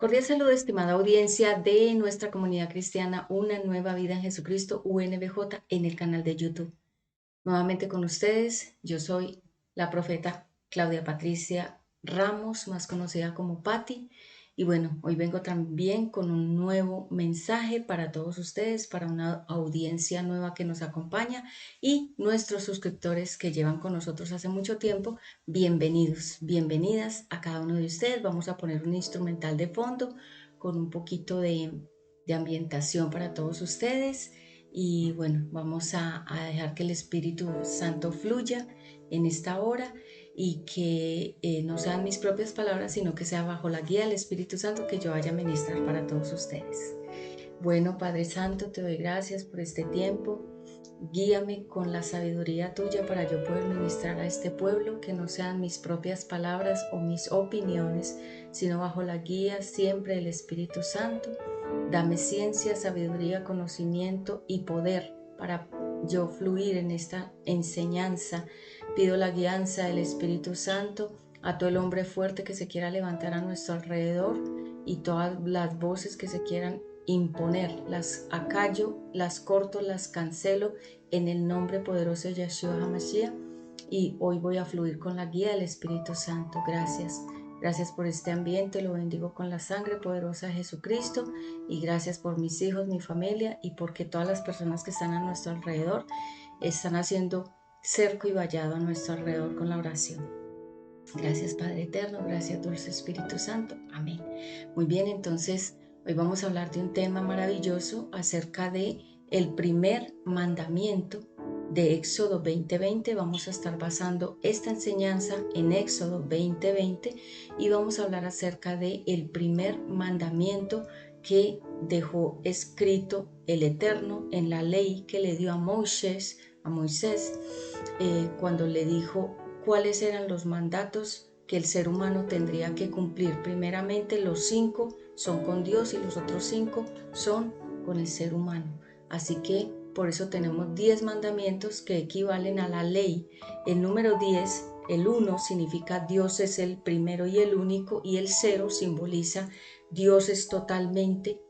Cordial saludo, estimada audiencia de nuestra comunidad cristiana Una Nueva Vida en Jesucristo, UNBJ, en el canal de YouTube. Nuevamente con ustedes, yo soy la profeta Claudia Patricia Ramos, más conocida como Patti. Y bueno, hoy vengo también con un nuevo mensaje para todos ustedes, para una audiencia nueva que nos acompaña y nuestros suscriptores que llevan con nosotros hace mucho tiempo. Bienvenidos, bienvenidas a cada uno de ustedes. Vamos a poner un instrumental de fondo con un poquito de ambientación para todos ustedes. Y bueno, vamos a dejar que el Espíritu Santo fluya en esta hora y que no sean mis propias palabras, sino que sea bajo la guía del Espíritu Santo que yo vaya a ministrar para todos ustedes. Bueno, Padre Santo, te doy gracias por este tiempo. Guíame con la sabiduría tuya para yo poder ministrar a este pueblo, que no sean mis propias palabras o mis opiniones, sino bajo la guía siempre del Espíritu Santo. Dame ciencia, sabiduría, conocimiento y poder para yo fluir en esta enseñanza. Pido la guianza del Espíritu Santo a todo el hombre fuerte que se quiera levantar a nuestro alrededor y todas las voces que se quieran imponer. Las acallo, las corto, las cancelo en el nombre poderoso de Yeshua HaMashiach. Y hoy voy a fluir con la guía del Espíritu Santo. Gracias. Gracias por este ambiente, lo bendigo con la sangre poderosa de Jesucristo y gracias por mis hijos, mi familia y porque todas las personas que están a nuestro alrededor están haciendo cerco y vallado a nuestro alrededor con la oración. Gracias Padre Eterno, gracias Dulce Espíritu Santo. Amén. Muy bien, entonces hoy vamos a hablar de un tema maravilloso acerca de el primer mandamiento de Éxodo 20:20. Vamos a estar basando esta enseñanza en Éxodo 20:20 y vamos a hablar acerca de el primer mandamiento que dejó escrito el Eterno en la ley que le dio a Moisés, cuando le dijo cuáles eran los mandatos que el ser humano tendría que cumplir. Primeramente, los 5 son con Dios y los otros 5 son con el ser humano. Así que por eso tenemos 10 mandamientos que equivalen a la ley. El número 10, el 1 significa Dios es el primero y el único, y el 0 simboliza Dios es totalmente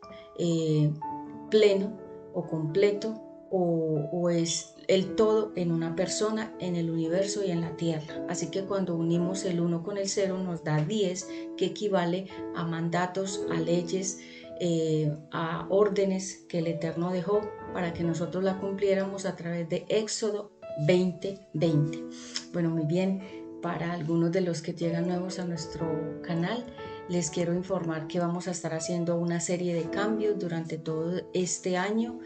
pleno o completo o es el todo en una persona, en el universo y en la tierra. Así que cuando unimos el 1 con el 0 nos da 10, que equivale a mandatos, a leyes, a órdenes que el Eterno dejó para que nosotros la cumpliéramos a través de Éxodo 20:20. Bueno, muy bien, para algunos de los que llegan nuevos a nuestro canal, les quiero informar que vamos a estar haciendo una serie de cambios durante todo este año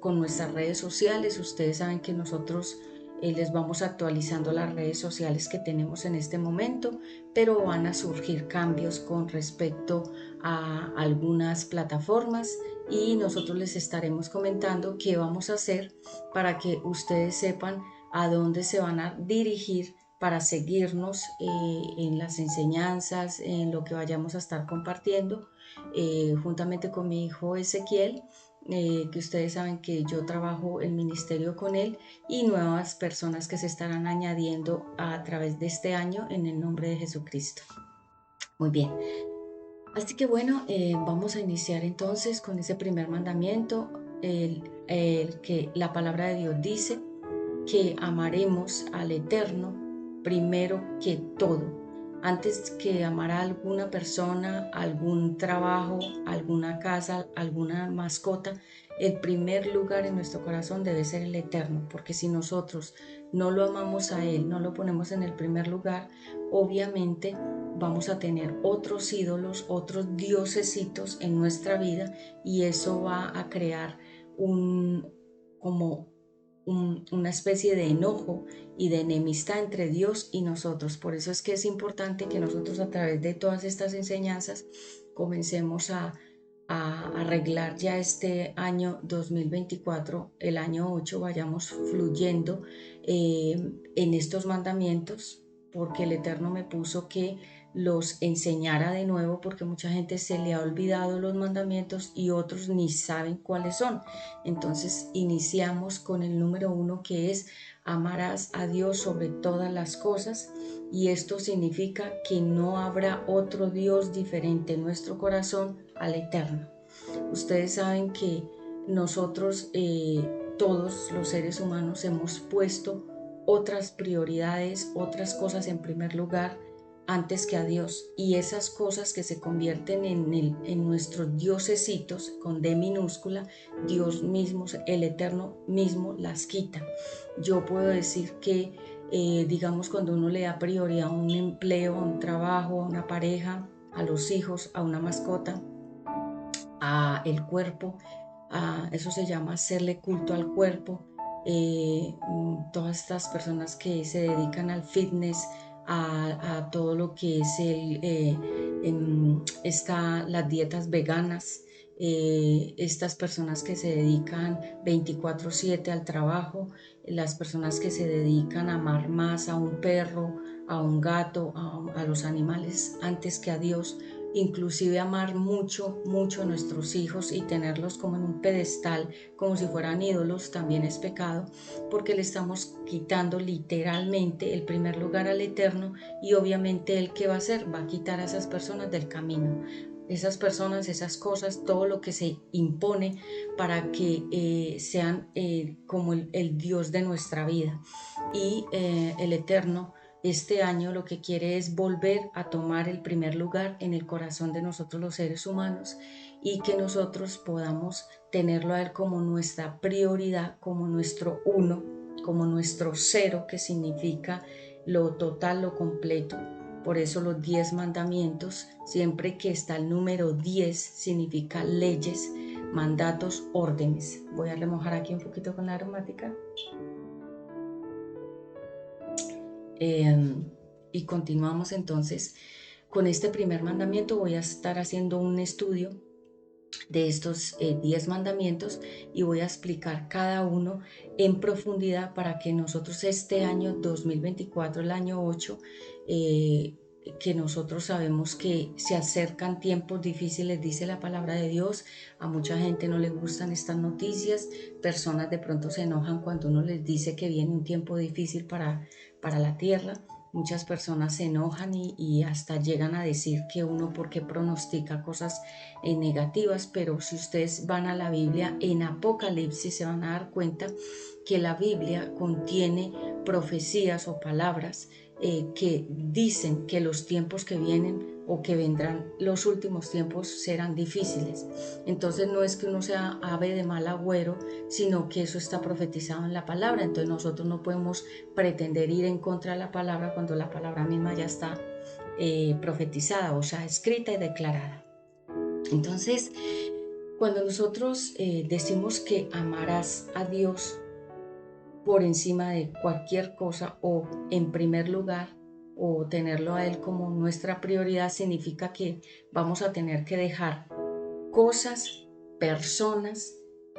con nuestras redes sociales. Ustedes saben que nosotros les vamos actualizando las redes sociales que tenemos en este momento, pero van a surgir cambios con respecto a algunas plataformas y nosotros les estaremos comentando qué vamos a hacer para que ustedes sepan a dónde se van a dirigir para seguirnos en las enseñanzas, en lo que vayamos a estar compartiendo, juntamente con mi hijo Ezequiel, que ustedes saben que yo trabajo el ministerio con él, y nuevas personas que se estarán añadiendo a través de este año en el nombre de Jesucristo. Muy bien. Así que bueno, vamos a iniciar entonces con ese primer mandamiento, el que la palabra de Dios dice que amaremos al Eterno primero que todo. Antes que amar a alguna persona, algún trabajo, alguna casa, alguna mascota, el primer lugar en nuestro corazón debe ser el Eterno, porque si nosotros no lo amamos a Él, no lo ponemos en el primer lugar, obviamente vamos a tener otros ídolos, otros diosesitos en nuestra vida, y eso va a crear una especie de enojo y de enemistad entre Dios y nosotros. Por eso es que es importante que nosotros, a través de todas estas enseñanzas, comencemos a arreglar ya este año 2024, el año 8, vayamos fluyendo en estos mandamientos porque el Eterno me puso que los enseñara de nuevo, porque mucha gente se le ha olvidado los mandamientos y otros ni saben cuáles son. Entonces iniciamos con el número 1, que es: amarás a Dios sobre todas las cosas, y esto significa que no habrá otro Dios diferente en nuestro corazón al Eterno. Ustedes saben que nosotros, todos los seres humanos, hemos puesto otras prioridades, otras cosas en primer lugar antes que a Dios, y esas cosas que se convierten en nuestros diosesitos con D minúscula, Dios mismo, el Eterno mismo las quita. Yo puedo decir que digamos, cuando uno le da prioridad a un empleo, a un trabajo, a una pareja, a los hijos, a una mascota, a el cuerpo, eso se llama hacerle culto al cuerpo. Todas estas personas que se dedican al fitness, a todo lo que es las dietas veganas, estas personas que se dedican 24/7 al trabajo, las personas que se dedican a amar más a un perro, a un gato, a los animales antes que a Dios, inclusive amar mucho, mucho a nuestros hijos y tenerlos como en un pedestal, como si fueran ídolos, también es pecado, porque le estamos quitando literalmente el primer lugar al Eterno, y obviamente Él, ¿qué va a hacer? Va a quitar a esas personas del camino. Esas personas, esas cosas, todo lo que se impone para que sean como el Dios de nuestra vida. Y el Eterno este año lo que quiere es volver a tomar el primer lugar en el corazón de nosotros los seres humanos, y que nosotros podamos tenerlo a Él como nuestra prioridad, como nuestro uno, como nuestro cero, que significa lo total, lo completo. Por eso los 10 mandamientos, siempre que está el número 10, significa leyes, mandatos, órdenes. Voy a remojar aquí un poquito con la aromática. Y continuamos entonces con este primer mandamiento. Voy a estar haciendo un estudio de estos 10 mandamientos y voy a explicar cada uno en profundidad para que nosotros este año 2024, el año 8, que nosotros sabemos que se acercan tiempos difíciles, dice la palabra de Dios. A mucha gente no le gustan estas noticias, personas de pronto se enojan cuando uno les dice que viene un tiempo difícil para la tierra. Muchas personas se enojan y hasta llegan a decir que uno porque pronostica cosas negativas, pero si ustedes van a la Biblia, en Apocalipsis se van a dar cuenta que la Biblia contiene profecías o palabras que dicen que los tiempos que vienen o que vendrán, los últimos tiempos, serán difíciles. Entonces no es que uno sea ave de mal agüero, sino que eso está profetizado en la palabra. Entonces nosotros no podemos pretender ir en contra de la palabra cuando la palabra misma ya está profetizada, o sea, escrita y declarada. Entonces, cuando nosotros decimos que amarás a Dios por encima de cualquier cosa, o en primer lugar, o tenerlo a Él como nuestra prioridad, significa que vamos a tener que dejar cosas, personas,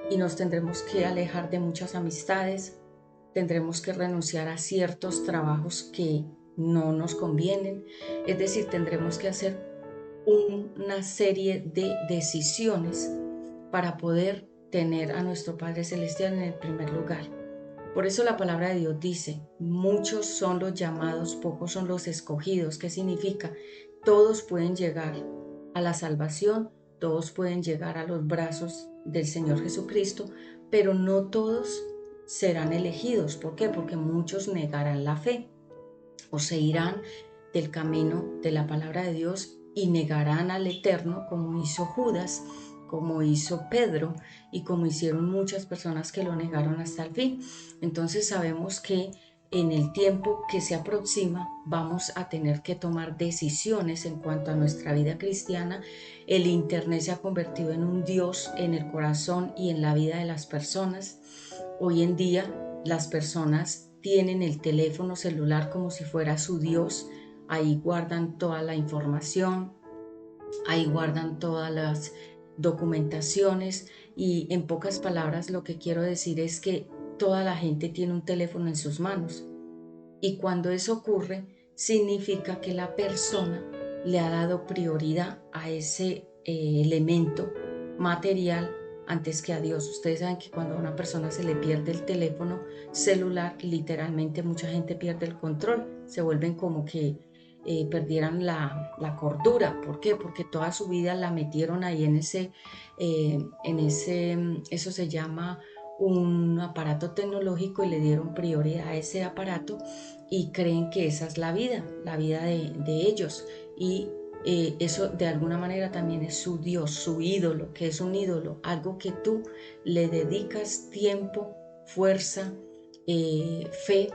y nos tendremos que alejar de muchas amistades, tendremos que renunciar a ciertos trabajos que no nos convienen, es decir, tendremos que hacer una serie de decisiones para poder tener a nuestro Padre Celestial en el primer lugar. Por eso la palabra de Dios dice: muchos son los llamados, pocos son los escogidos. ¿Qué significa? Todos pueden llegar a la salvación, todos pueden llegar a los brazos del Señor Jesucristo, pero no todos serán elegidos. ¿Por qué? Porque muchos negarán la fe o se irán del camino de la palabra de Dios y negarán al Eterno, como hizo Judas, como hizo Pedro y como hicieron muchas personas que lo negaron hasta el fin. Entonces sabemos que en el tiempo que se aproxima vamos a tener que tomar decisiones en cuanto a nuestra vida cristiana. El internet se ha convertido en un Dios en el corazón y en la vida de las personas. Hoy en día las personas tienen el teléfono celular como si fuera su Dios. Ahí guardan toda la información, ahí guardan todas las documentaciones, y en pocas palabras lo que quiero decir es que toda la gente tiene un teléfono en sus manos, y cuando eso ocurre significa que la persona le ha dado prioridad a ese elemento material antes que a Dios. Ustedes saben que cuando a una persona se le pierde el teléfono celular, literalmente mucha gente pierde el control, se vuelven como que perdieran la cordura. ¿Por qué? Porque toda su vida la metieron ahí eso se llama un aparato tecnológico, y le dieron prioridad a ese aparato y creen que esa es la vida de ellos. Y eso de alguna manera también es su Dios, su ídolo. Que es un ídolo? Algo que tú le dedicas tiempo, fuerza, fe,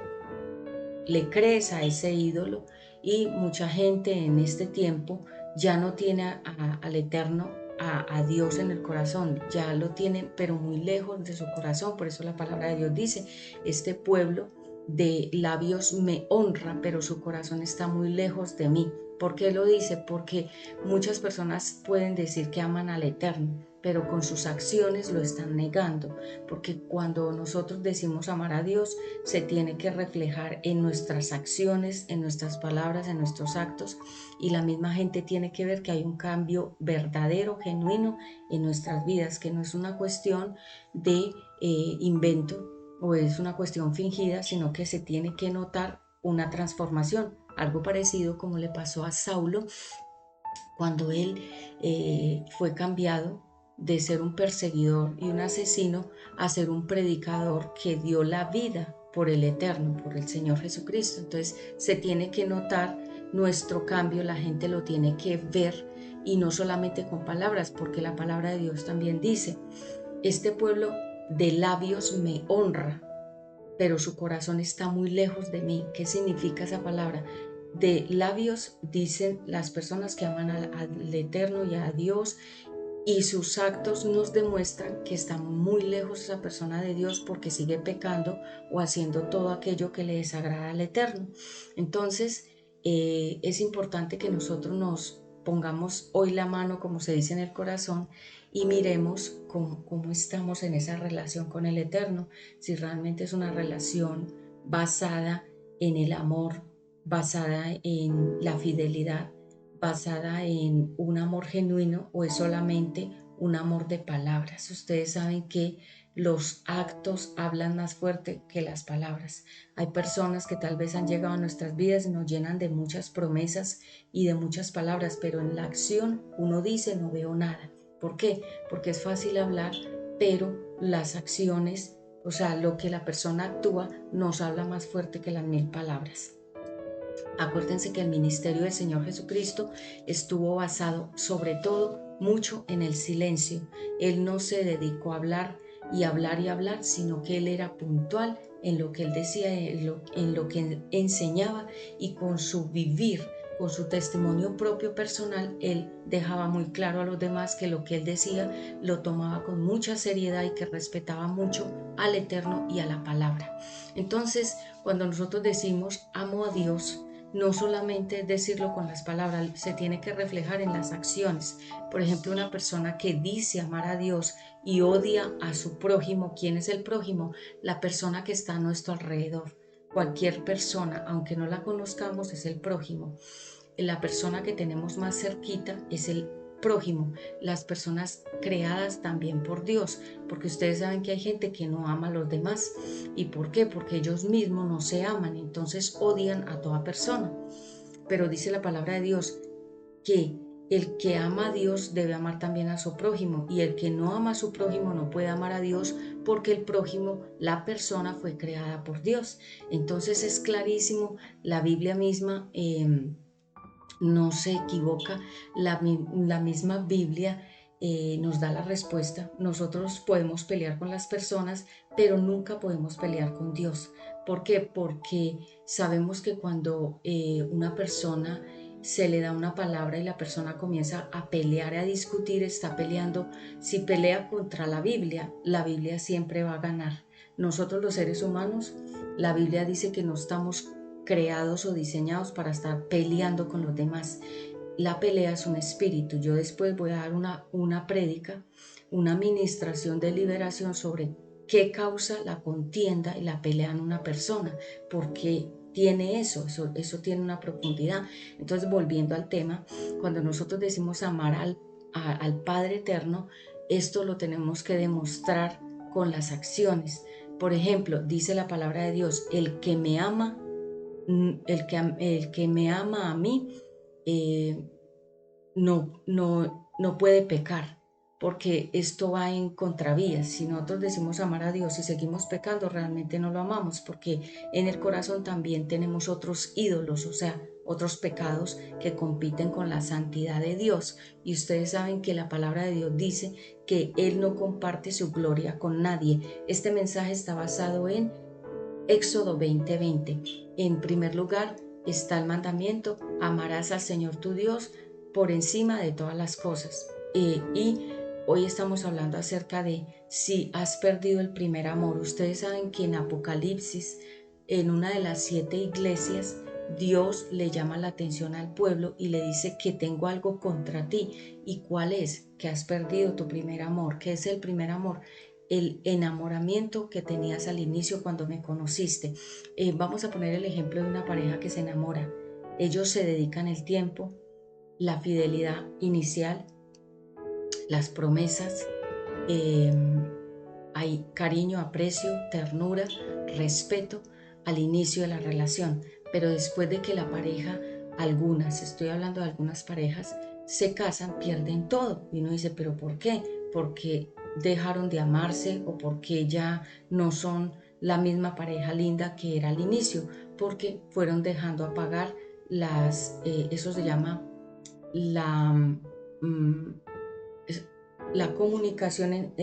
le crees a ese ídolo. Y mucha gente en este tiempo ya no tiene al Eterno, a Dios en el corazón, ya lo tienen pero muy lejos de su corazón. Por eso la palabra de Dios dice: este pueblo de labios me honra, pero su corazón está muy lejos de mí. ¿Por qué lo dice? Porque muchas personas pueden decir que aman al Eterno, pero con sus acciones lo están negando. Porque cuando nosotros decimos amar a Dios, se tiene que reflejar en nuestras acciones, en nuestras palabras, en nuestros actos, y la misma gente tiene que ver que hay un cambio verdadero, genuino en nuestras vidas, que no es una cuestión de invento o es una cuestión fingida, sino que se tiene que notar una transformación. Algo parecido como le pasó a Saulo cuando él fue cambiado de ser un perseguidor y un asesino a ser un predicador que dio la vida por el Eterno, por el Señor Jesucristo. Entonces se tiene que notar nuestro cambio, la gente lo tiene que ver, y no solamente con palabras, porque la palabra de Dios también dice: este pueblo de labios me honra, pero su corazón está muy lejos de mí. ¿Qué significa esa palabra? De labios dicen las personas que aman al Eterno y a Dios, y sus actos nos demuestran que está muy lejos esa persona de Dios, porque sigue pecando o haciendo todo aquello que le desagrada al Eterno. Entonces, es importante que nosotros nos pongamos hoy la mano, como se dice, en el corazón, y miremos cómo estamos en esa relación con el Eterno. Si realmente es una relación basada en el amor, basada en la fidelidad, basada en un amor genuino, o es solamente un amor de palabras. Ustedes saben que los actos hablan más fuerte que las palabras. Hay personas que tal vez han llegado a nuestras vidas y nos llenan de muchas promesas y de muchas palabras, pero en la acción uno dice: no veo nada. ¿Por qué? Porque es fácil hablar, pero las acciones, o sea, lo que la persona actúa, nos habla más fuerte que las 1000 palabras. Acuérdense que el ministerio del Señor Jesucristo estuvo basado sobre todo mucho en el silencio. Él no se dedicó a hablar y hablar y hablar, sino que él era puntual en lo que él decía, en lo que él enseñaba, y con su vivir, con su testimonio propio personal, él dejaba muy claro a los demás que lo que él decía lo tomaba con mucha seriedad y que respetaba mucho al Eterno y a la palabra. Entonces, cuando nosotros decimos amo a Dios, no solamente decirlo con las palabras, se tiene que reflejar en las acciones. Por ejemplo, una persona que dice amar a Dios y odia a su prójimo. ¿Quién es el prójimo? La persona que está a nuestro alrededor. Cualquier persona, aunque no la conozcamos, es el prójimo. La persona que tenemos más cerquita es el prójimo, las personas creadas también por Dios, porque ustedes saben que hay gente que no ama a los demás. ¿Y por qué? Porque ellos mismos no se aman, entonces odian a toda persona. Pero dice la palabra de Dios que el que ama a Dios debe amar también a su prójimo, y el que no ama a su prójimo no puede amar a Dios, porque el prójimo, la persona, fue creada por Dios. Entonces es clarísimo, la Biblia misma no se equivoca, la misma Biblia nos da la respuesta. Nosotros podemos pelear con las personas, pero nunca podemos pelear con Dios. ¿Por qué? Porque sabemos que cuando una persona se le da una palabra y la persona comienza a pelear, a discutir, está peleando. Si pelea contra la Biblia siempre va a ganar. Nosotros los seres humanos, la Biblia dice que no estamos creados o diseñados para estar peleando con los demás. La pelea es un espíritu. Yo después voy a dar una prédica, una ministración de liberación sobre qué causa la contienda y la pelea en una persona, porque tiene eso tiene una profundidad. Entonces, volviendo al tema, cuando nosotros decimos amar al Padre Eterno, esto lo tenemos que demostrar con las acciones. Por ejemplo, dice la palabra de Dios, el que me ama, el que me ama a mí, no puede pecar, porque esto va en contravías. Si nosotros decimos amar a Dios y seguimos pecando, realmente no lo amamos, porque en el corazón también tenemos otros ídolos, o sea, otros pecados que compiten con la santidad de Dios. Y ustedes saben que la palabra de Dios dice que Él no comparte su gloria con nadie. Este mensaje está basado en Éxodo 20:20. En primer lugar está el mandamiento: amarás al Señor tu Dios por encima de todas las cosas. Y hoy estamos hablando acerca de si has perdido el primer amor. Ustedes saben que en Apocalipsis, en una de las 7 iglesias, Dios le llama la atención al pueblo y le dice que tengo algo contra ti. ¿Y cuál es? Que has perdido tu primer amor. ¿Qué es el primer amor? El enamoramiento que tenías al inicio cuando me conociste. Vamos a poner el ejemplo de una pareja que se enamora. Ellos se dedican el tiempo, la fidelidad inicial, las promesas, hay cariño, aprecio, ternura, respeto al inicio de la relación, pero después de que la pareja, algunas, estoy hablando de algunas parejas, se casan, pierden todo. Y uno dice, ¿pero por qué? Porque dejaron de amarse o porque ya no son la misma pareja linda que era al inicio, porque fueron dejando apagar eso se llama la, mm, la comunicación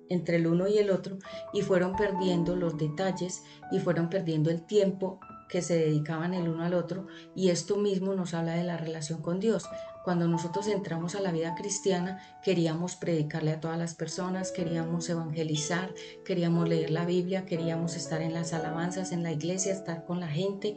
entre el uno y el otro, y fueron perdiendo los detalles y fueron perdiendo el tiempo que se dedicaban el uno al otro. Y esto mismo nos habla de la relación con Dios. Cuando nosotros entramos a la vida cristiana, queríamos predicarle a todas las personas, queríamos evangelizar, queríamos leer la Biblia, queríamos estar en las alabanzas, en la iglesia, estar con la gente,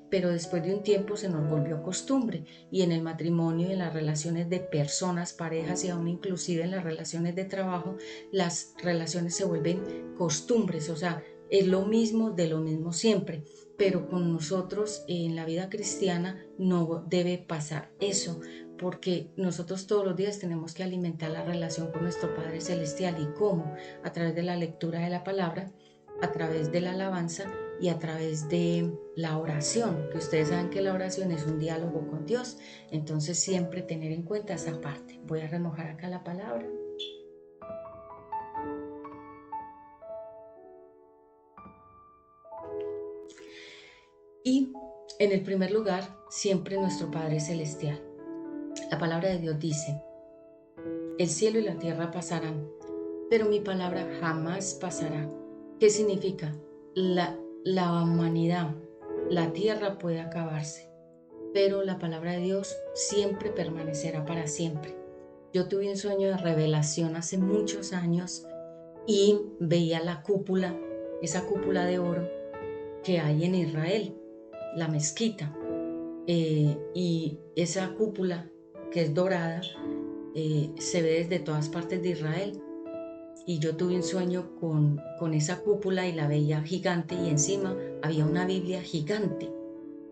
pero después de un tiempo se nos volvió costumbre. Y en el matrimonio y en las relaciones de personas, parejas y aún inclusive en las relaciones de trabajo, las relaciones se vuelven costumbres, o sea, es lo mismo de lo mismo siempre. Pero con nosotros en la vida cristiana no debe pasar eso, porque nosotros todos los días tenemos que alimentar la relación con nuestro Padre Celestial. ¿Y cómo? A través de la lectura de la palabra, a través de la alabanza y a través de la oración, que ustedes saben que la oración es un diálogo con Dios. Entonces siempre tener en cuenta esa parte. Voy a remojar acá la palabra. Y en el primer lugar, siempre nuestro Padre Celestial. La palabra de Dios dice, el cielo y la tierra pasarán, pero mi palabra jamás pasará. ¿Qué significa? La humanidad, la tierra puede acabarse, pero la palabra de Dios siempre permanecerá para siempre. Yo tuve un sueño de revelación hace muchos años y veía la cúpula, esa cúpula de oro que hay en Israel, la mezquita. Y esa cúpula, que es dorada, se ve desde todas partes de Israel. Y yo tuve un sueño con esa cúpula y la veía gigante, y encima había una Biblia gigante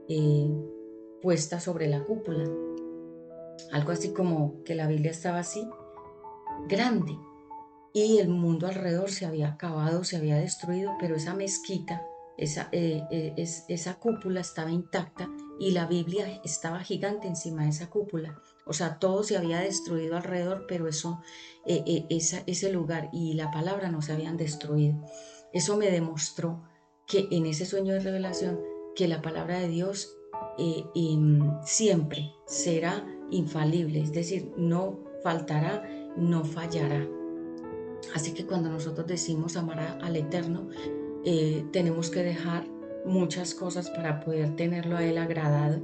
eh, puesta sobre la cúpula. Algo así como que la Biblia estaba así, grande, y el mundo alrededor se había acabado, se había destruido, pero esa mezquita, esa cúpula estaba intacta y la Biblia estaba gigante encima de esa cúpula. O sea, todo se había destruido alrededor, pero ese lugar y la palabra no se habían destruido. Eso me demostró que en ese sueño de revelación, que la palabra de Dios siempre será infalible, es decir, no faltará, no fallará. Así que cuando nosotros decimos amar al Eterno, tenemos que dejar muchas cosas para poder tenerlo a Él agradado.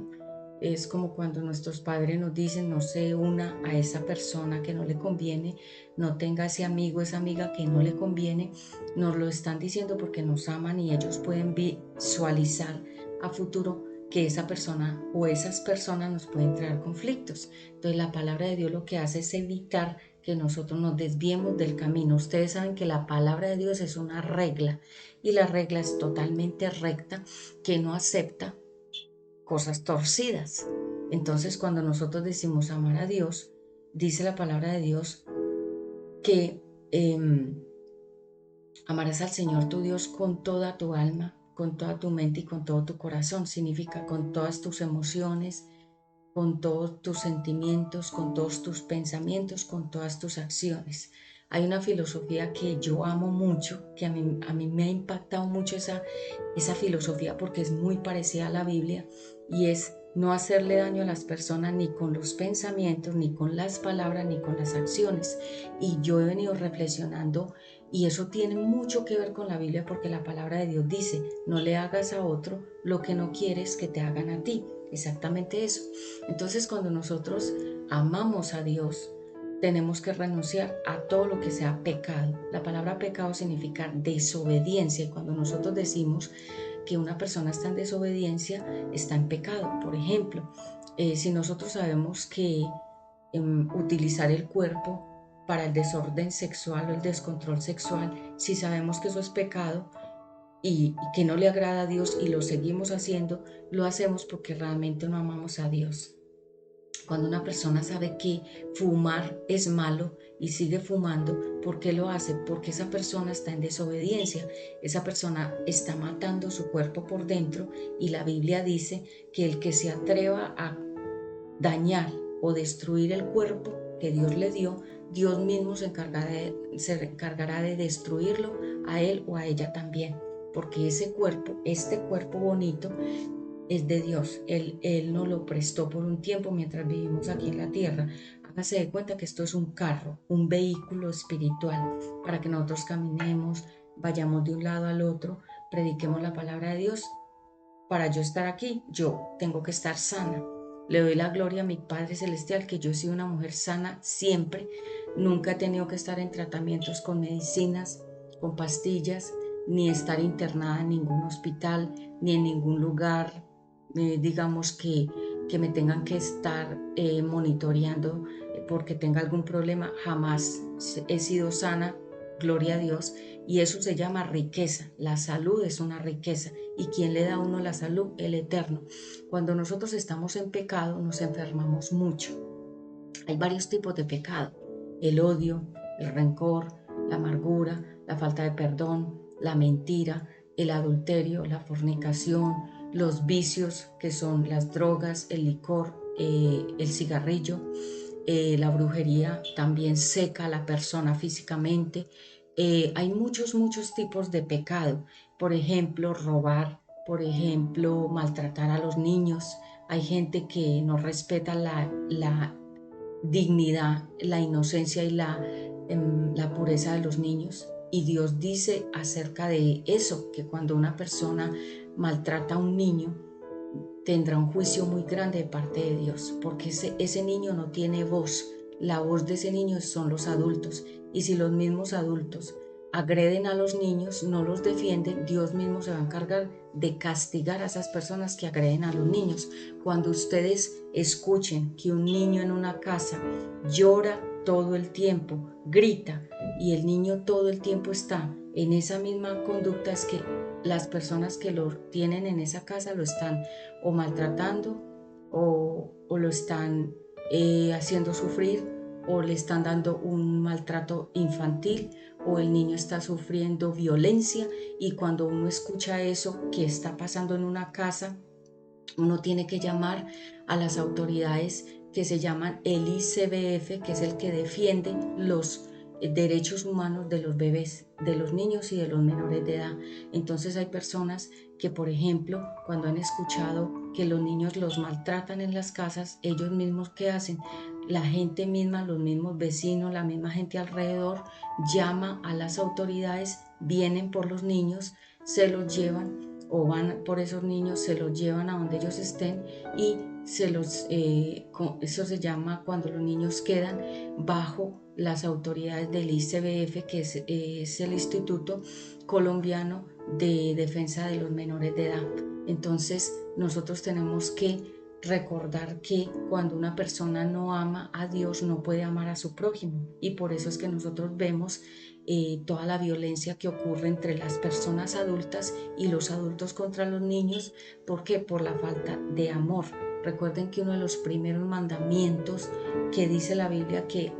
Es como cuando nuestros padres nos dicen, no se una a esa persona que no le conviene, no tenga ese amigo, esa amiga que no le conviene. Nos lo están diciendo porque nos aman y ellos pueden visualizar a futuro que esa persona o esas personas nos pueden traer conflictos. Entonces la palabra de Dios lo que hace es evitar que nosotros nos desviemos del camino. Ustedes saben que la palabra de Dios es una regla y la regla es totalmente recta, que no acepta cosas torcidas. Entonces cuando nosotros decimos amar a Dios, dice la palabra de Dios que amarás al Señor tu Dios con toda tu alma, con toda tu mente y con todo tu corazón. Significa con todas tus emociones, con todos tus sentimientos, con todos tus pensamientos, con todas tus acciones. Hay una filosofía que yo amo mucho, que a mí me ha impactado mucho esa filosofía porque es muy parecida a la Biblia, y es no hacerle daño a las personas ni con los pensamientos, ni con las palabras, ni con las acciones. Y yo he venido reflexionando y eso tiene mucho que ver con la Biblia porque la palabra de Dios dice, no le hagas a otro lo que no quieres que te hagan a ti. Exactamente eso. Entonces cuando nosotros amamos a Dios, tenemos que renunciar a todo lo que sea pecado. La palabra pecado significa desobediencia, y cuando nosotros decimos que una persona está en desobediencia, está en pecado. Por ejemplo, si nosotros sabemos que utilizar el cuerpo para el desorden sexual o el descontrol sexual, si sabemos que eso es pecado y que no le agrada a Dios y lo seguimos haciendo, lo hacemos porque realmente no amamos a Dios. Cuando una persona sabe que fumar es malo y sigue fumando, ¿por qué lo hace? Porque esa persona está en desobediencia, esa persona está matando su cuerpo por dentro, y la Biblia dice que el que se atreva a dañar o destruir el cuerpo que Dios le dio, Dios mismo se encargará de destruirlo a él o a ella también, porque este cuerpo bonito, es de Dios. Él nos lo prestó por un tiempo mientras vivimos aquí en la tierra. Hágase de cuenta que esto es un carro, un vehículo espiritual, para que nosotros caminemos, vayamos de un lado al otro, prediquemos la palabra de Dios. Para yo estar aquí, yo tengo que estar sana. Le doy la gloria a mi Padre Celestial, que yo he sido una mujer sana siempre. Nunca he tenido que estar en tratamientos con medicinas, con pastillas, ni estar internada en ningún hospital, ni en ningún lugar, digamos que me tengan que estar monitoreando porque tenga algún problema. Jamás he sido sana, gloria a Dios, y eso se llama riqueza. La salud es una riqueza. ¿Y quién le da a uno la salud? El Eterno. Cuando nosotros estamos en pecado, nos enfermamos mucho. Hay varios tipos de pecado: el odio, el rencor, la amargura, la falta de perdón, la mentira, el adulterio, la fornicación, los vicios que son las drogas, el licor, el cigarrillo, la brujería también seca a la persona físicamente. Hay muchos tipos de pecado. Por ejemplo, robar, por ejemplo, maltratar a los niños. Hay gente que no respeta la dignidad, la inocencia y la pureza de los niños. Y Dios dice acerca de eso, que cuando una persona maltrata a un niño, tendrá un juicio muy grande de parte de Dios, porque ese niño no tiene voz. La voz de ese niño son los adultos. Y si los mismos adultos agreden a los niños, no los defienden, Dios mismo se va a encargar de castigar a esas personas que agreden a los niños. Cuando ustedes escuchen que un niño en una casa llora todo el tiempo, grita, y el niño todo el tiempo está en esa misma conducta, es que las personas que lo tienen en esa casa lo están o maltratando o lo están haciendo sufrir, o le están dando un maltrato infantil, o el niño está sufriendo violencia. Y cuando uno escucha eso que está pasando en una casa, uno tiene que llamar a las autoridades que se llaman el ICBF, que es el que defiende los derechos humanos de los bebés, de los niños y de los menores de edad. Entonces hay personas que, por ejemplo, cuando han escuchado que los niños los maltratan en las casas, ellos mismos, ¿qué hacen? La gente misma, los mismos vecinos, la misma gente alrededor, llama a las autoridades, vienen por los niños, se los llevan, o van por esos niños, se los llevan a donde ellos estén, y eso se llama cuando los niños quedan bajo las autoridades del ICBF, que es el Instituto Colombiano de Defensa de los Menores de Edad. Entonces nosotros tenemos que recordar que cuando una persona no ama a Dios no puede amar a su prójimo, y por eso es que nosotros vemos toda la violencia que ocurre entre las personas adultas y los adultos contra los niños. ¿Por qué? Por la falta de amor. Recuerden que uno de los primeros mandamientos que dice la Biblia que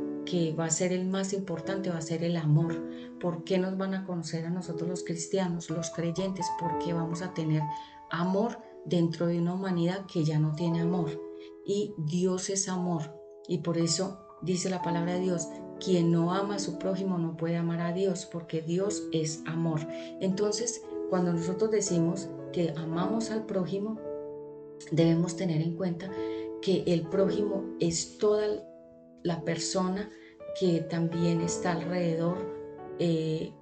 va a ser el más importante, va a ser el amor. ¿Por qué nos van a conocer a nosotros los cristianos, los creyentes? Porque vamos a tener amor dentro de una humanidad que ya no tiene amor. Y Dios es amor. Y por eso dice la palabra de Dios, quien no ama a su prójimo no puede amar a Dios, porque Dios es amor. Entonces, cuando nosotros decimos que amamos al prójimo, debemos tener en cuenta que el prójimo es toda la persona que también está alrededor,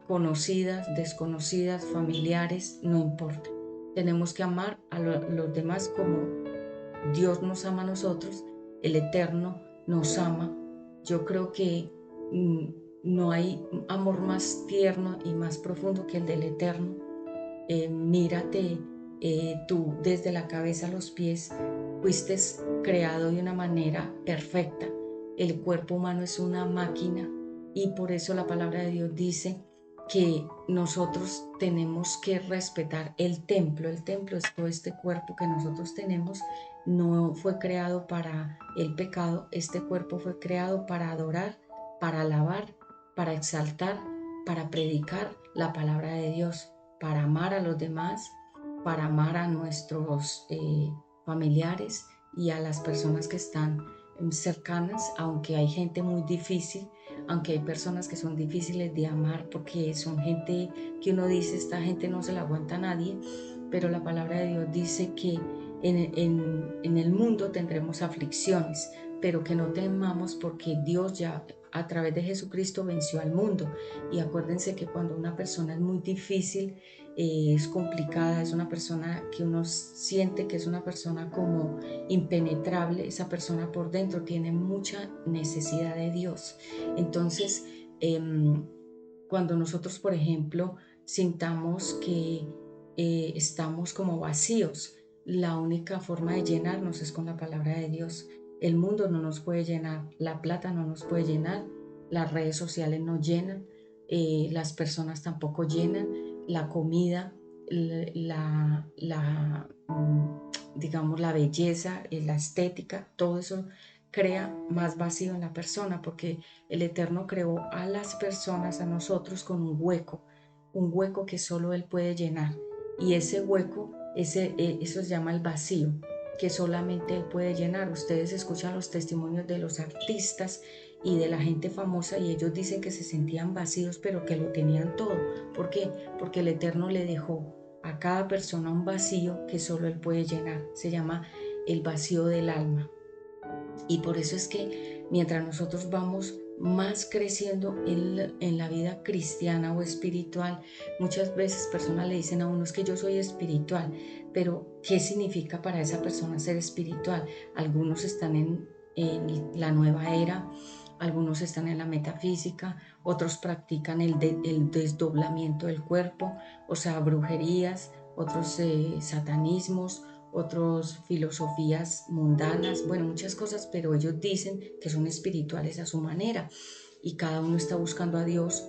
conocidas, desconocidas, familiares, no importa. Tenemos que amar a los demás como Dios nos ama a nosotros, el Eterno nos ama. Yo creo que no hay amor más tierno y más profundo que el del Eterno. Mírate, tú desde la cabeza a los pies fuiste creado de una manera perfecta. El cuerpo humano es una máquina, y por eso la palabra de Dios dice que nosotros tenemos que respetar el templo. El templo es todo este cuerpo que nosotros tenemos. No fue creado para el pecado. Este cuerpo fue creado para adorar, para alabar, para exaltar, para predicar la palabra de Dios, para amar a los demás, para amar a nuestros familiares y a las personas que están cercanas, aunque hay gente muy difícil, aunque hay personas que son difíciles de amar porque son gente que uno dice, esta gente no se la aguanta a nadie, pero la palabra de Dios dice que en el mundo tendremos aflicciones, pero que no temamos porque Dios ya a través de Jesucristo venció al mundo. Y acuérdense que cuando una persona es muy difícil, es complicada, es una persona que uno siente que es una persona como impenetrable, esa persona por dentro tiene mucha necesidad de Dios. Entonces, cuando nosotros, por ejemplo, sintamos que estamos como vacíos, la única forma de llenarnos es con la palabra de Dios. El mundo no nos puede llenar, la plata no nos puede llenar, las redes sociales no llenan, las personas tampoco llenan, la comida, digamos, la belleza, la estética, todo eso crea más vacío en la persona, porque el Eterno creó a las personas, a nosotros, con un hueco que solo Él puede llenar. Y ese hueco, eso se llama el vacío, que solamente Él puede llenar. Ustedes escuchan los testimonios de los artistas y de la gente famosa, y ellos dicen que se sentían vacíos, pero que lo tenían todo. ¿Por qué? Porque el Eterno le dejó a cada persona un vacío que solo Él puede llenar. Se llama el vacío del alma. Y por eso es que mientras nosotros vamos más creciendo en la vida cristiana o espiritual, muchas veces personas le dicen a uno, es que yo soy espiritual, pero ¿qué significa para esa persona ser espiritual? Algunos están en la nueva era, algunos están en la metafísica, otros practican el desdoblamiento del cuerpo, o sea, brujerías, otros satanismos, otros filosofías mundanas, bueno, muchas cosas, pero ellos dicen que son espirituales a su manera, y cada uno está buscando a Dios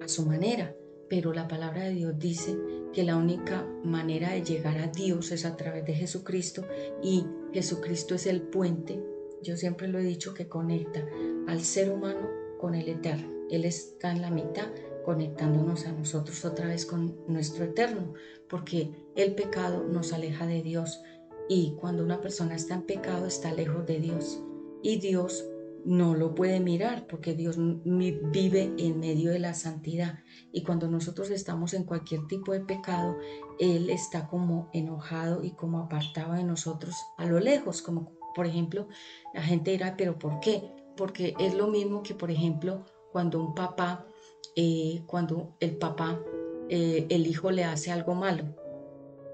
a su manera. Pero la palabra de Dios dice que la única manera de llegar a Dios es a través de Jesucristo, y Jesucristo es el puente, yo siempre lo he dicho, que conecta al ser humano con el Eterno. Él está en la mitad, conectándonos a nosotros otra vez con nuestro Eterno, porque el pecado nos aleja de Dios, y cuando una persona está en pecado está lejos de Dios, y Dios no lo puede mirar porque Dios vive en medio de la santidad, y cuando nosotros estamos en cualquier tipo de pecado, Él está como enojado y como apartado de nosotros a lo lejos, como por ejemplo la gente dirá, pero ¿por qué? Porque es lo mismo que, por ejemplo, cuando un papá, cuando el papá, el hijo le hace algo malo,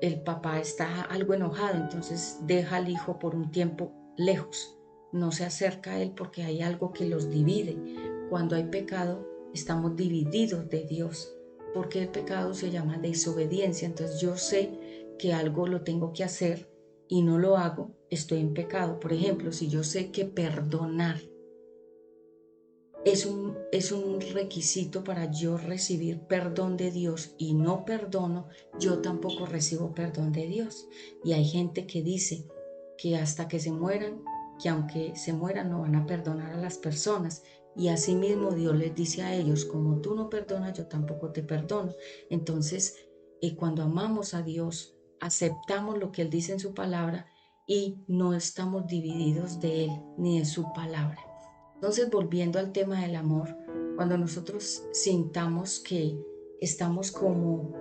el papá está algo enojado, entonces deja al hijo por un tiempo lejos, no se acerca a él porque hay algo que los divide. Cuando hay pecado, estamos divididos de Dios, porque el pecado se llama desobediencia. Entonces yo sé que algo lo tengo que hacer y no lo hago, estoy en pecado. Por ejemplo, si yo sé que perdonar es un requisito para yo recibir perdón de Dios y no perdono, yo tampoco recibo perdón de Dios. Y hay gente que dice que hasta que se mueran, que aunque se mueran no van a perdonar a las personas. Y asimismo Dios les dice a ellos, como tú no perdonas, yo tampoco te perdono. Entonces, cuando amamos a Dios, aceptamos lo que Él dice en su palabra y no estamos divididos de Él ni de su palabra. Entonces, volviendo al tema del amor, cuando nosotros sintamos que estamos como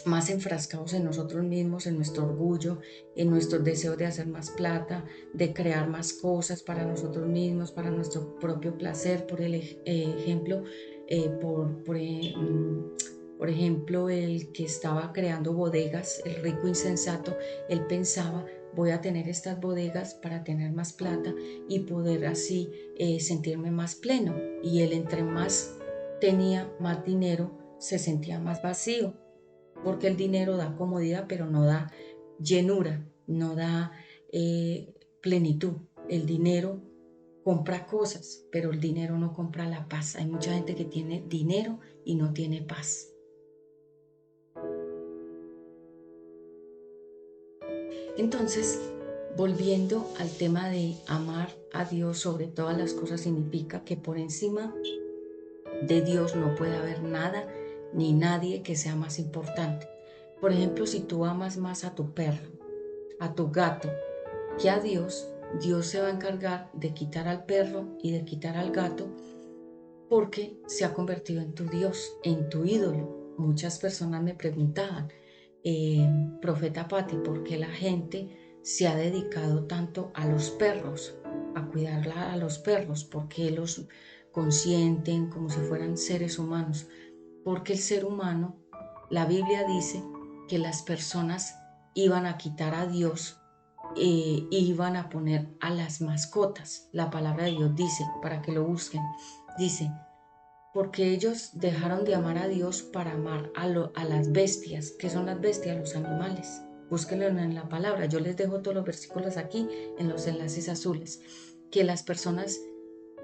más enfrascados en nosotros mismos, en nuestro orgullo, en nuestro deseo de hacer más plata, de crear más cosas para nosotros mismos, para nuestro propio placer, por el ejemplo, por ejemplo, el que estaba creando bodegas, el rico insensato, él pensaba, voy a tener estas bodegas para tener más plata y poder así sentirme más pleno. Y él entre más tenía más dinero, se sentía más vacío, porque el dinero da comodidad, pero no da llenura, no da plenitud. El dinero compra cosas, pero el dinero no compra la paz. Hay mucha gente que tiene dinero y no tiene paz. Entonces, volviendo al tema de amar a Dios sobre todas las cosas, significa que por encima de Dios no puede haber nada ni nadie que sea más importante. Por ejemplo, si tú amas más a tu perro, a tu gato, que a Dios, Dios se va a encargar de quitar al perro y de quitar al gato porque se ha convertido en tu Dios, en tu ídolo. Muchas personas me preguntaban, Profeta Patti, ¿por qué la gente se ha dedicado tanto a los perros, a cuidar a los perros? ¿Por qué los consienten como si fueran seres humanos? Porque el ser humano, la Biblia dice que las personas iban a quitar a Dios, iban a poner a las mascotas. La palabra de Dios dice, para que lo busquen, dice, porque ellos dejaron de amar a Dios para amar a las bestias. ¿Qué son las bestias? Los animales. Búsquenlo en la palabra. Yo les dejo todos los versículos aquí en los enlaces azules. Que las personas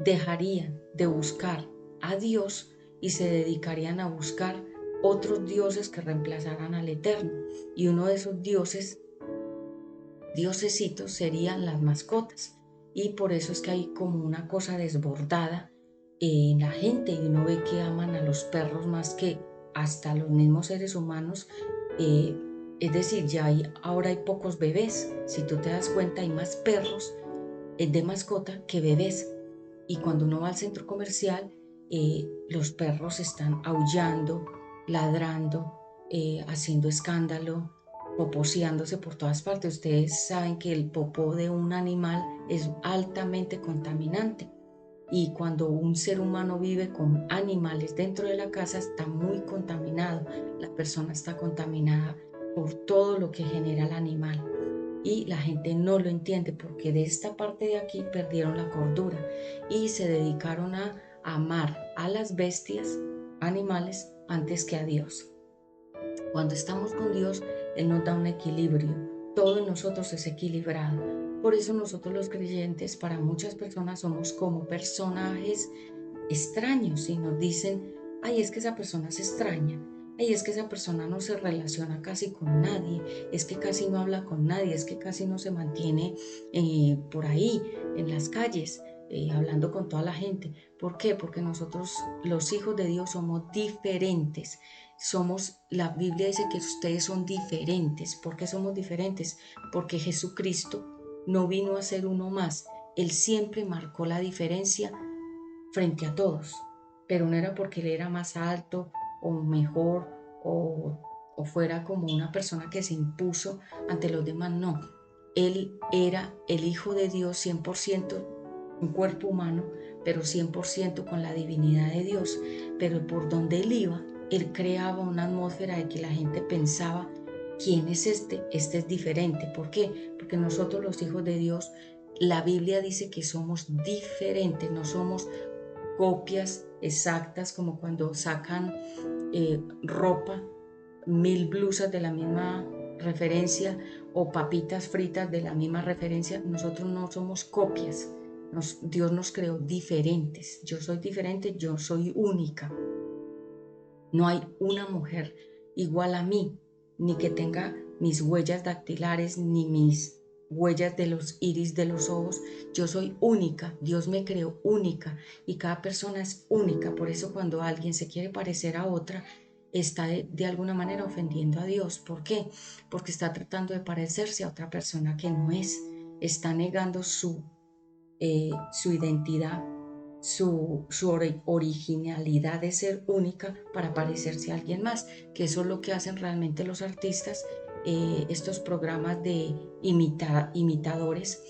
dejarían de buscar a Dios y se dedicarían a buscar otros dioses que reemplazaran al Eterno. Y uno de esos diosesitos serían las mascotas. Y por eso es que hay como una cosa desbordada en la gente y uno ve que aman a los perros más que hasta los mismos seres humanos. Es decir, ahora hay pocos bebés. Si tú te das cuenta, hay más perros de mascota que bebés. Y cuando uno va al centro comercial, los perros están aullando, ladrando, haciendo escándalo, poposeándose por todas partes. Ustedes saben que el popó de un animal es altamente contaminante. Y cuando un ser humano vive con animales dentro de la casa, está muy contaminado. La persona está contaminada por todo lo que genera el animal. Y la gente no lo entiende porque de esta parte de aquí perdieron la cordura y se dedicaron a amar a las bestias, animales, antes que a Dios. Cuando estamos con Dios, Él nos da un equilibrio. Todo en nosotros es equilibrado. Por eso nosotros los creyentes, para muchas personas, somos como personajes extraños y nos dicen, ay, es que esa persona es extraña. Ay, es que esa persona no se relaciona casi con nadie, es que casi no habla con nadie, es que casi no se mantiene por ahí, en las calles, hablando con toda la gente. ¿Por qué? Porque nosotros, los hijos de Dios, somos diferentes. La Biblia dice que ustedes son diferentes. ¿Por qué somos diferentes? Porque Jesucristo no vino a ser uno más. Él siempre marcó la diferencia frente a todos, pero no era porque él era más alto o mejor o fuera como una persona que se impuso ante los demás, no. Él era el Hijo de Dios 100%, un cuerpo humano, pero 100% con la divinidad de Dios. Pero por donde él iba, él creaba una atmósfera de que la gente pensaba, ¿quién es este? Este es diferente. ¿Por qué? Porque nosotros los hijos de Dios, la Biblia dice que somos diferentes, no somos copias exactas como cuando sacan ropa 1000 blusas de la misma referencia o papitas fritas de la misma referencia. Nosotros no somos copias. Dios nos creó diferentes. Yo soy diferente, yo soy única. No hay una mujer igual a mí, ni que tenga mis huellas dactilares, ni mis huellas de los iris de los ojos. Yo soy única, Dios me creó única y cada persona es única. Por eso cuando alguien se quiere parecer a otra, está de alguna manera ofendiendo a Dios. ¿Por qué? Porque está tratando de parecerse a otra persona que no es. Está negando su identidad, su originalidad de ser única para parecerse a alguien más, que eso es lo que hacen realmente los artistas, estos programas de imitadores,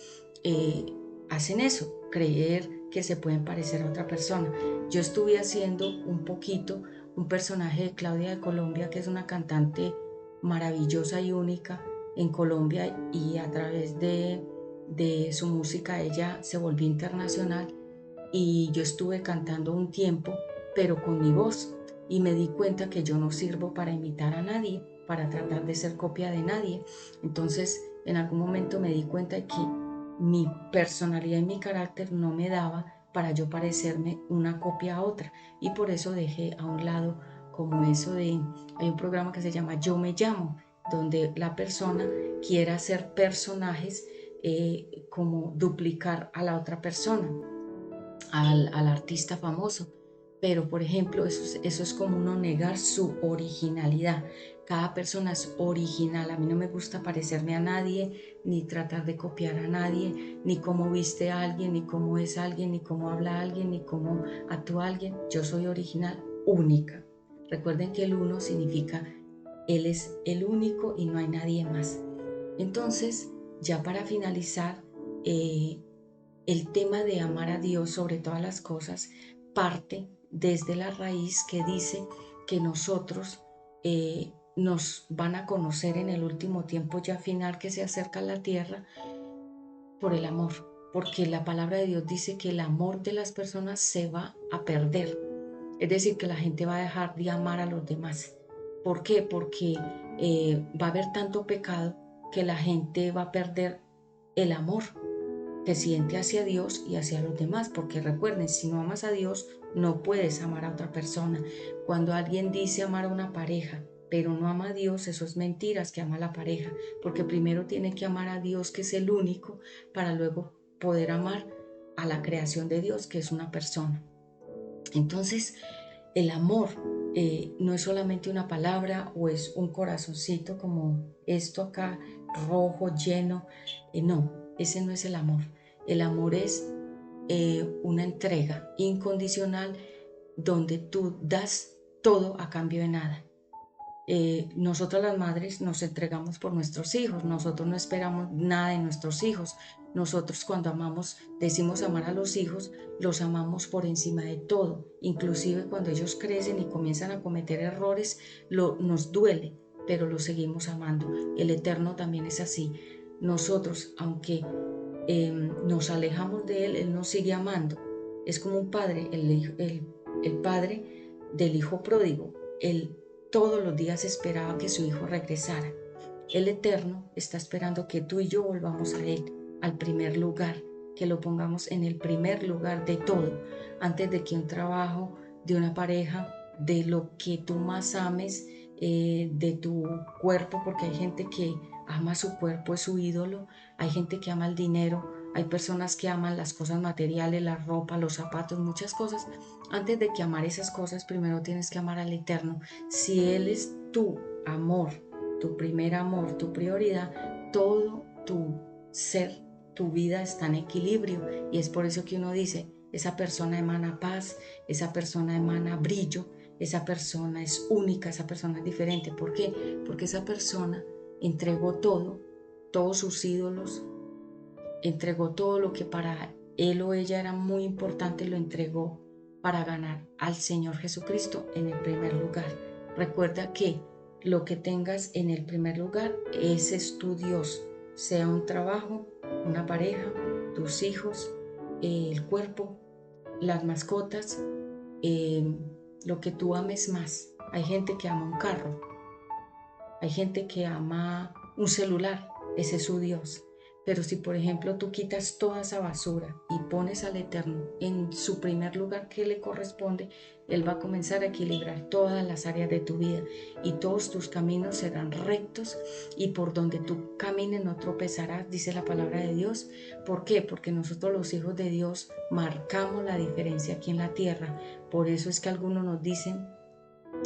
hacen eso, creer que se pueden parecer a otra persona. Yo estuve haciendo un poquito un personaje de Claudia de Colombia, que es una cantante maravillosa y única en Colombia, y a través de su música ella se volvió internacional, y yo estuve cantando un tiempo, pero con mi voz, y me di cuenta que yo no sirvo para imitar a nadie, para tratar de ser copia de nadie. Entonces, en algún momento me di cuenta de que mi personalidad y mi carácter no me daba para yo parecerme una copia a otra, y por eso dejé a un lado como eso de, hay un programa que se llama Yo Me Llamo, donde la persona quiere hacer personajes, como duplicar a la otra persona, al artista famoso. Pero, por ejemplo, eso es como uno negar su originalidad. Cada persona es original. A mí no me gusta parecerme a nadie, ni tratar de copiar a nadie, ni cómo viste a alguien, ni cómo es alguien, ni cómo habla alguien, ni cómo actúa alguien. Yo soy original, única. Recuerden que el uno significa Él es el único y no hay nadie más. Entonces, ya para finalizar, el tema de amar a Dios sobre todas las cosas parte desde la raíz que dice que nosotros, nos van a conocer en el último tiempo ya final que se acerca a la tierra por el amor, porque la palabra de Dios dice que el amor de las personas se va a perder, es decir, que la gente va a dejar de amar a los demás. ¿Por qué? Porque va a haber tanto pecado que la gente va a perder el amor que siente hacia Dios y hacia los demás, porque recuerden, si no amas a Dios, no puedes amar a otra persona. Cuando alguien dice amar a una pareja, pero no ama a Dios, eso es mentiras que ama a la pareja, porque primero tiene que amar a Dios, que es el único, para luego poder amar a la creación de Dios, que es una persona. Entonces, el amor, no es solamente una palabra o es un corazoncito como esto acá, rojo, lleno. No, ese no es el amor. El amor es, una entrega incondicional donde tú das todo a cambio de nada. Nosotros las madres nos entregamos por nuestros hijos, nosotros no esperamos nada de nuestros hijos. Nosotros cuando amamos, decimos amar a los hijos, los amamos por encima de todo. Inclusive cuando ellos crecen y comienzan a cometer errores, nos duele, pero los seguimos amando. El Eterno también es así. Nosotros, aunque nos alejamos de Él, Él nos sigue amando. Es como un padre, el padre del hijo pródigo. Él todos los días esperaba que su hijo regresara. El Eterno está esperando que tú y yo volvamos a Él, al primer lugar, que lo pongamos en el primer lugar de todo, antes de que un trabajo, de una pareja, de lo que tú más ames, de tu cuerpo, porque hay gente que ama su cuerpo, es su ídolo, hay gente que ama el dinero, hay personas que aman las cosas materiales, la ropa, los zapatos, muchas cosas. Antes de que amar esas cosas, primero tienes que amar al Eterno. Si Él es tu amor, tu primer amor, tu prioridad, todo tu ser, tu vida está en equilibrio, y es por eso que uno dice, esa persona emana paz, esa persona emana brillo, esa persona es única, esa persona es diferente. ¿Por qué? Porque esa persona entregó todo, todos sus ídolos, entregó todo lo que para él o ella era muy importante, lo entregó para ganar al Señor Jesucristo en el primer lugar. Recuerda que lo que tengas en el primer lugar, ese es tu Dios, sea un trabajo, una pareja, tus hijos, el cuerpo, las mascotas, lo que tú ames más. Hay gente que ama un carro, Hay gente que ama un celular, ese es su Dios. Pero si, por ejemplo, tú quitas toda esa basura y pones al Eterno en su primer lugar que le corresponde, Él va a comenzar a equilibrar todas las áreas de tu vida y todos tus caminos serán rectos y por donde tú camines no tropezarás, dice la palabra de Dios. ¿Por qué? Porque nosotros los hijos de Dios marcamos la diferencia aquí en la tierra. Por eso es que algunos nos dicen,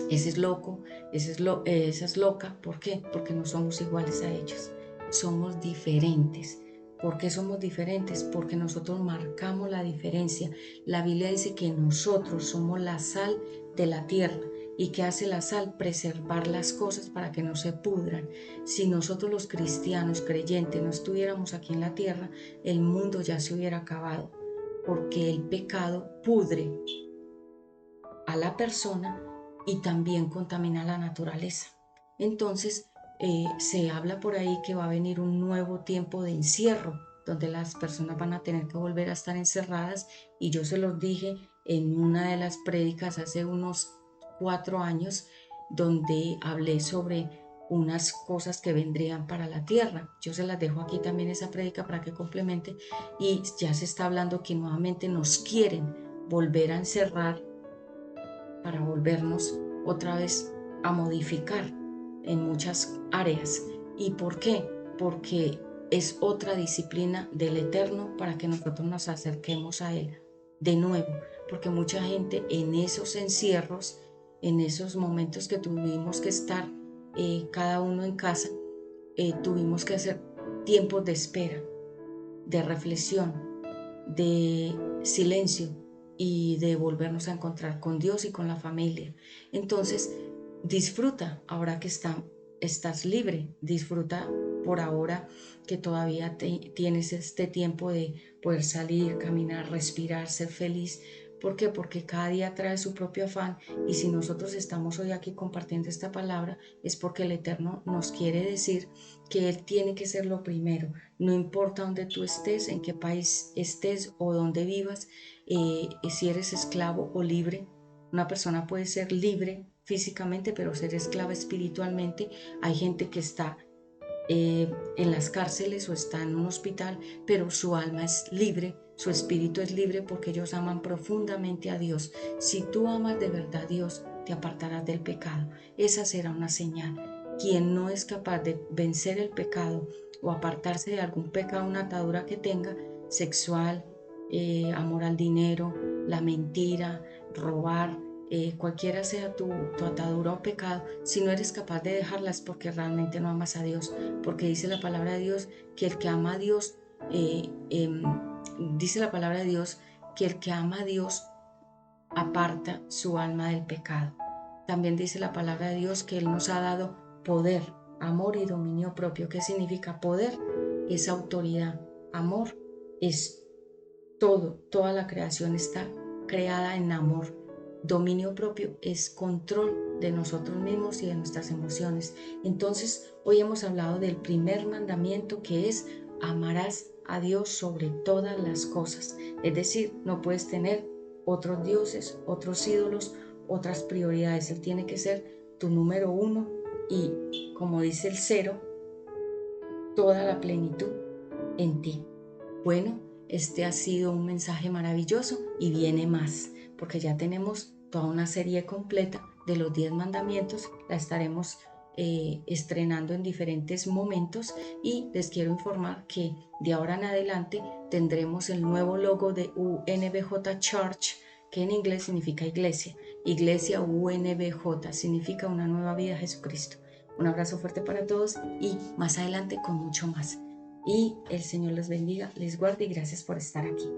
ese es loco, esa es loca. ¿Por qué? Porque no somos iguales a ellos. Somos diferentes. ¿Por qué somos diferentes? Porque nosotros marcamos la diferencia. La Biblia dice que nosotros somos la sal de la tierra. ¿Y qué hace la sal? Preservar las cosas para que no se pudran. Si nosotros los cristianos creyentes no estuviéramos aquí en la tierra, el mundo ya se hubiera acabado. Porque el pecado pudre a la persona y también contamina la naturaleza. Entonces, se habla por ahí que va a venir un nuevo tiempo de encierro, donde las personas van a tener que volver a estar encerradas, y yo se los dije en una de las prédicas hace unos 4 años, donde hablé sobre unas cosas que vendrían para la tierra. Yo se las dejo aquí también esa prédica para que complemente, y ya se está hablando que nuevamente nos quieren volver a encerrar para volvernos otra vez a modificar en muchas áreas. ¿Y por qué? Porque es otra disciplina del Eterno para que nosotros nos acerquemos a Él de nuevo, porque mucha gente en esos encierros, en esos momentos que tuvimos que estar cada uno en casa, tuvimos que hacer tiempos de espera, de reflexión, de silencio y de volvernos a encontrar con Dios y con la familia. Entonces, disfruta ahora que estás libre, disfruta por ahora que todavía tienes este tiempo de poder salir, caminar, respirar, ser feliz. ¿Por qué? Porque cada día trae su propio afán, y si nosotros estamos hoy aquí compartiendo esta palabra es porque el Eterno nos quiere decir que Él tiene que ser lo primero. No importa dónde tú estés, en qué país estés o dónde vivas, si eres esclavo o libre. Una persona puede ser libre físicamente, pero ser esclava espiritualmente. Hay gente que está en las cárceles o está en un hospital, pero su alma es libre, su espíritu es libre, porque ellos aman profundamente a Dios. Si tú amas de verdad a Dios, te apartarás del pecado. Esa será una señal. Quien no es capaz de vencer el pecado o apartarse de algún pecado, una atadura que tenga, sexual, amor al dinero, la mentira, robar, cualquiera sea tu atadura o pecado, si no eres capaz de dejarlas, porque realmente no amas a Dios, porque dice la palabra de Dios que el que ama a Dios, eh, eh, dice la palabra de Dios que el que ama a Dios aparta su alma del pecado. También dice la palabra de Dios que Él nos ha dado poder, amor y dominio propio. ¿Qué significa poder? Es autoridad. Amor es todo, toda la creación está creada en amor. Dominio propio es control de nosotros mismos y de nuestras emociones. Entonces, hoy hemos hablado del primer mandamiento, que es: amarás a Dios sobre todas las cosas. Es decir, no puedes tener otros dioses, otros ídolos, otras prioridades. Él tiene que ser tu número uno, y, como dice el 0, toda la plenitud en ti. Bueno, este ha sido un mensaje maravilloso, y viene más, porque ya tenemos toda una serie completa de los 10 mandamientos. La estaremos estrenando en diferentes momentos, y les quiero informar que de ahora en adelante tendremos el nuevo logo de UNBJ Church, que en inglés significa iglesia. Iglesia UNBJ significa una nueva vida a Jesucristo. Un abrazo fuerte para todos, y más adelante con mucho más. Y el Señor les bendiga, les guarde, y gracias por estar aquí.